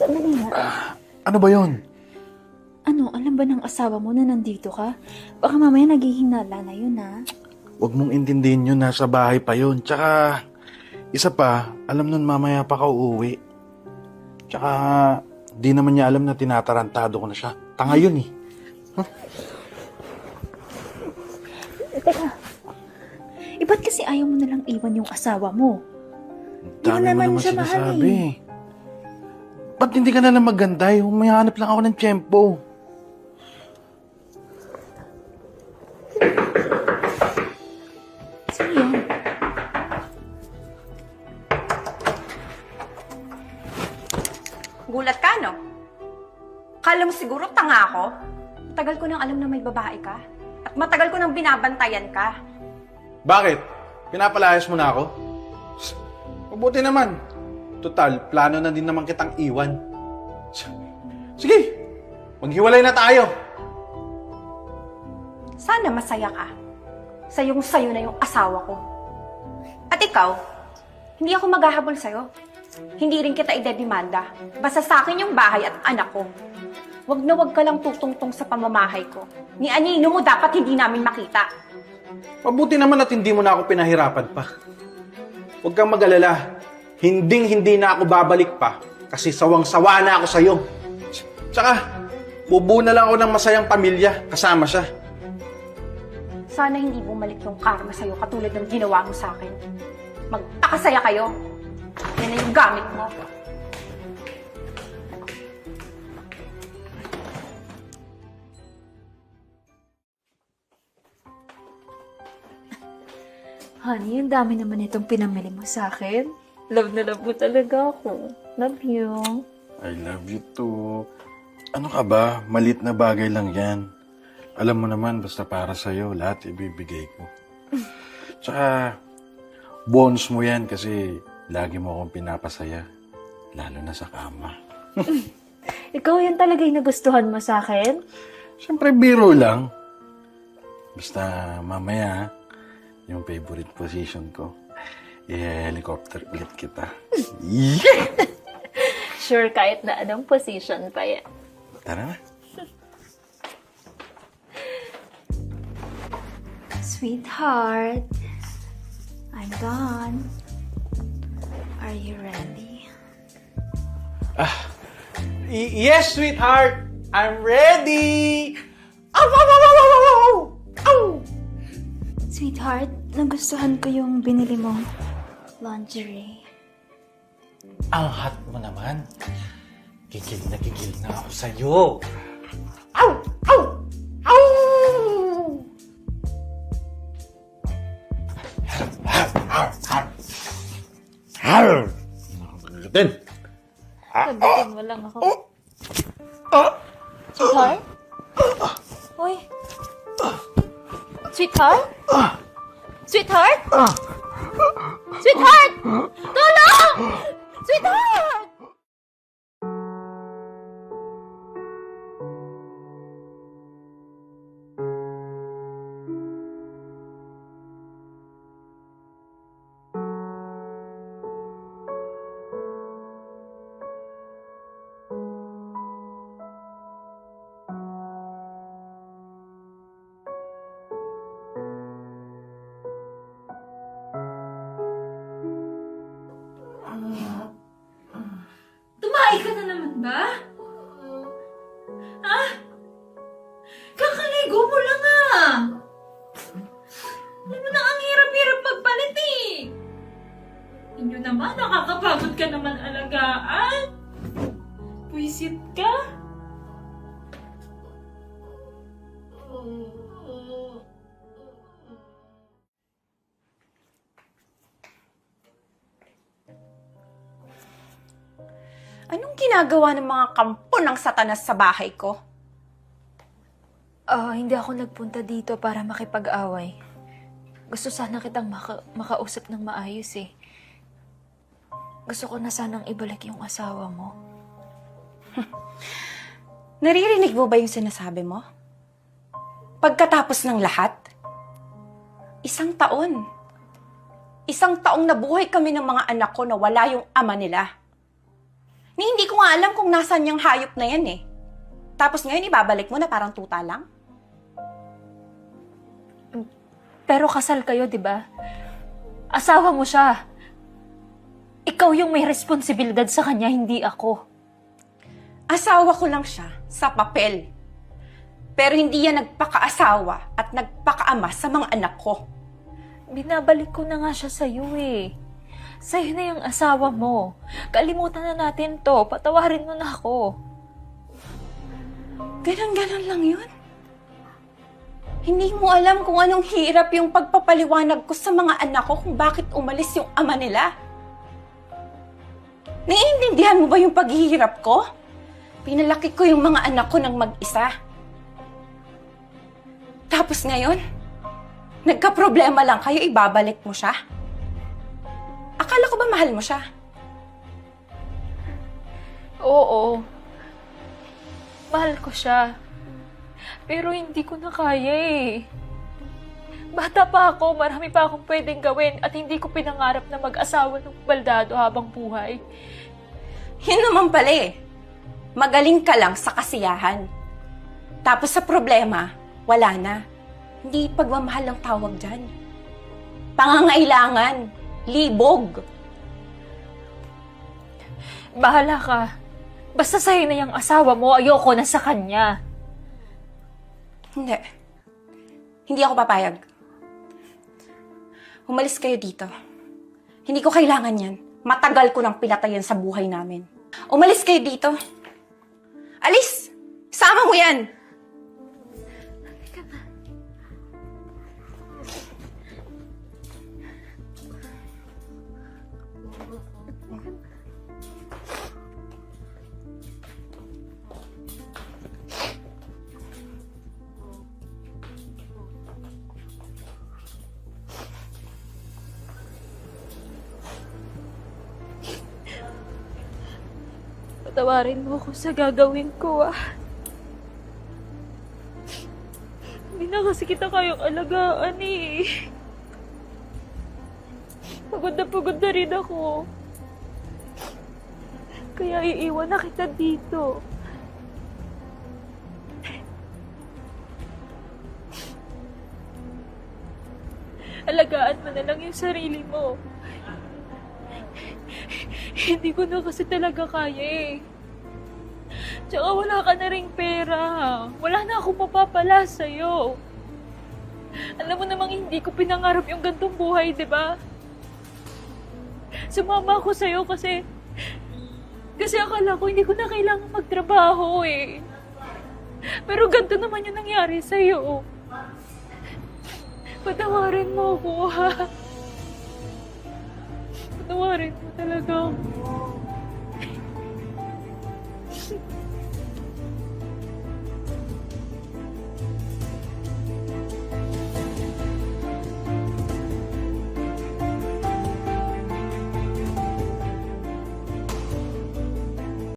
Sandali nga. Ano ba yon? Ano, alam ba ng asawa mo na nandito ka? Baka mamaya naghihinala na yun, ha? Huwag mong intindihin yun, nasa bahay pa yun. Tsaka, isa pa, alam nun mamaya pa ka uuwi. Tsaka, di naman niya alam na tinatarantado ko na siya. Tanga yun eh. Teka. Ba't kasi ayaw mo nalang iwan yung asawa mo? Dami mo naman naman siya mahal sinasabi. Ba't hindi ka na lang maganda? Humahanap lang ako ng tiyempo. Sino yun? Gulat ka, no? Kala mo siguro tanga ako? Matagal ko nang alam na may babae ka. At matagal ko nang binabantayan ka. Bakit? Pinapalayas mo na ako? Mabuti naman. Total, plano na din naman kitang iwan. Sige, maghiwalay na tayo. Sana masaya ka. Sayong-sayo na yung asawa ko. At ikaw, hindi ako maghahabol sa'yo. Hindi rin kita idedemanda. Basta sa akin yung bahay at anak ko. Wag na wag ka lang tutungtong sa pamamahay ko. Ni Anino mo dapat hindi namin makita. Mabuti naman at hindi mo na ako pinahirapan pa. Huwag kang mag-alala. Hinding-hindi na ako babalik pa kasi sawang-sawa na ako sa'yo. Tsaka, bubuo na lang ako ng masayang pamilya kasama siya. Sana hindi bumalik yung karma sa'yo katulad ng ginawa mo sa akin. Magpakasaya kayo. Yan na yung gamit mo. Honey, ang dami naman itong pinamili mo sa akin. Love na love mo talaga ako. Love you. I love you too. Ano ka ba? Malit na bagay lang yan. Alam mo naman, basta para sa'yo, lahat ibibigay ko. Tsaka, bonus mo yan kasi lagi mo akong pinapasaya. Lalo na sa kama. Ikaw yan talaga yung nagustuhan mo sa akin? Siyempre, biro lang. Basta mamaya, yung favorite position ko, i-helicopter ulit kita. Sure, kahit na anong position pa yan. Tara na. Sweetheart, I'm done. Are you ready? Yes, sweetheart! I'm ready! Ow, ow, ow, ow, ow, ow, ow! Sweetheart, nagustuhan ko yung binili mong lingerie. Ang hot mo naman. Gigil na ako sa'yo. Ow! Ow! Ow! Nakakagatin. Sabitin mo lang ako. Sweetheart? Uy. Sweetheart? Sweetheart? Sweetheart! Tulong! Sweetheart! Tumahi ka na naman ba? Ha? Kakaligo mo lang ah! Alam mo na, ang hirap-hirap magpalit eh! Inyo naman, nakakapagod ka naman alagaan! Puisit ka? Anong ginagawa ng mga kampo ng satanas sa bahay ko? Hindi ako nagpunta dito para makipag-away. Gusto sana kitang makausap ng maayos eh. Gusto ko na sanang ibalik yung asawa mo. Naririnig mo ba yung sinasabi mo? Pagkatapos ng lahat, isang taong nabuhay kami ng mga anak ko na wala yung ama nila. Ni hindi ko nga alam kung nasan yung hayop na yan eh. Tapos ngayon ibabalik mo na parang tuta lang? Pero kasal kayo, di ba? Asawa mo siya. Ikaw yung may responsibilidad sa kanya, hindi ako. Asawa ko lang siya sa papel. Pero hindi yan nagpakaasawa at nagpakaama sa mga anak ko. Binabalik ko na nga siya sa'yo eh. Sa'yo na yung asawa mo. Kalimutan na natin to. Patawarin mo na ako. Ganon-ganon lang yun. Hindi mo alam kung anong hirap yung pagpapaliwanag ko sa mga anak ko kung bakit umalis yung ama nila. Naiintindihan mo ba yung paghihirap ko? Pinalaki ko yung mga anak ko ng mag-isa. Tapos ngayon, nagka-problema lang kayo, ibabalik mo siya? Akala ko ba mahal mo siya? Oo. Mahal ko siya. Pero hindi ko na kaya eh. Bata pa ako, marami pa akong pwedeng gawin at hindi ko pinangarap na mag-asawa ng baldado habang buhay. Yun naman pala eh. Magaling ka lang sa kasiyahan. Tapos sa problema, wala na. Hindi pagmamahal ang tawag dyan. Pangangailangan. Libog. Bahala ka. Basta sa'yo na yung asawa mo, ayoko na sa kanya. Hindi. Hindi ako papayag. Umalis kayo dito. Hindi ko kailangan yan. Matagal ko nang pinatayan sa buhay namin. Umalis kayo dito. Alis! Sama mo yan! Patawarin mo ako sa gagawin ko Hindi na kasi kita kayang alagaan eh. Pagod na rin ako. Kaya iiwan na kita dito. Alagaan mo na lang yung sarili mo. Hindi ko na kasi talaga kaya eh. Tsaka wala ka na ring pera. Wala na akong mapapala sa'yo. Alam mo namang hindi ko pinangarap yung gantong buhay, di ba? Sumama ako sa'yo kasi akala ko hindi ko na kailangan magtrabaho eh. Pero ganito naman yung nangyari sa'yo. Patawarin mo ako, ha? Patawarin mo talaga ako.